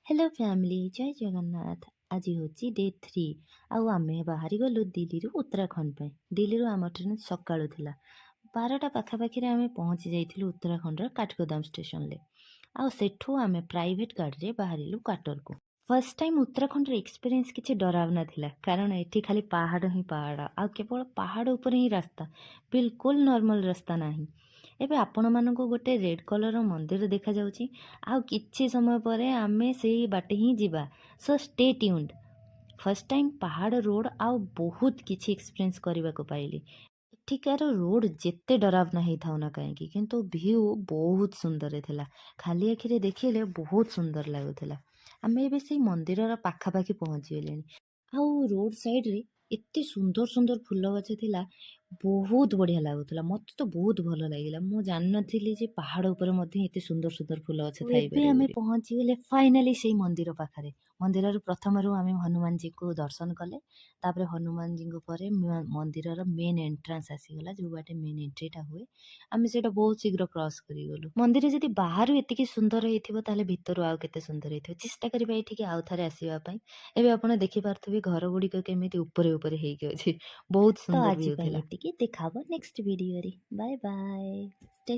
Hello family जय जगन्नाथ। आज हूँ डे 3 आउ आमे बाहरी गलु दिल्ली रु उत्तराखंड पे। दिल्ली रु आम ट्रेन सकाळु थिला 12टा पाखापाखी आम पहुँची जाइथिलु उत्तराखंड काठगोदाम स्टेशन ले। आउ सेठू आमे प्राइवेट गाड़ी रे बाहरिलु काटर को। फर्स्ट टाइम उत्तराखंड रे एक्सपीरियंस किछि डरावना थिला कारण एठी खाली पहाड़ ही पहाड़ आउ केवल पहाड़ ऊपर ही रास्ता, बिल्कुल नॉर्मल रास्ता नाही। एबे आपण मानकु गोटे रेड कलर मंदिर देखा जाउची आउ किछि समय परे आमे सेही बाटे ही जिबा। So stay tuned. First time पहाड़ रोड आउ बहुत किछि एक्सपीरियंस करबा को पाइली। एठिकार रोड जेते डरावना ही थाउ ना कहीं किंतु व्यू बहुत सुंदर थिला। खाली आखिरे देखिले बहुत सुंदर लागुथिला। आमे एबे सेही मंदिरर पाखापाखी पहुंची गेलेनी। आउ रोड साइड रे एते सुंदर सुंदर फूल गछ थिला, बहुत बढ़िया लाଗୁଥିଲା। मत तो बहुत भल लागिला। मु जान नथिली जे पहाड़ ऊपर मध्ये एते सुंदर सुंदर फूल गछ थाई पारे। आमे पहुंची गेले फाइनली सेही मंदिर पाखरे। मंदिरर प्रथमरु आमे हनुमान जी को दर्शन कले, तापरे हनुमान जी को परे मंदिरर मेन एंट्रेंस आसीगला जो बाटे मेन एंट्रीटा हुए। आमे सेटा बहुत शीघ्र क्रॉस करी गलु। मंदिर जदि बाहरु एतिकी सुंदर हेथिबो ताले भितरु आउ केते सुंदर हेथिबो। चेष्टा करिबा एठिके आउ थारे आसीबा पई। एबे आपण देखि पारथबे घर गुडी को केमिति ऊपर ऊपर हेइके अछि। बहुत तो सुंदर आज व्यू ପାଇଁ थिला। ଏତିକି ଦେଖାହବ ନେକ୍ସଟ ଭିଡିଓରେ। Bye bye. ଷ୍ଟେ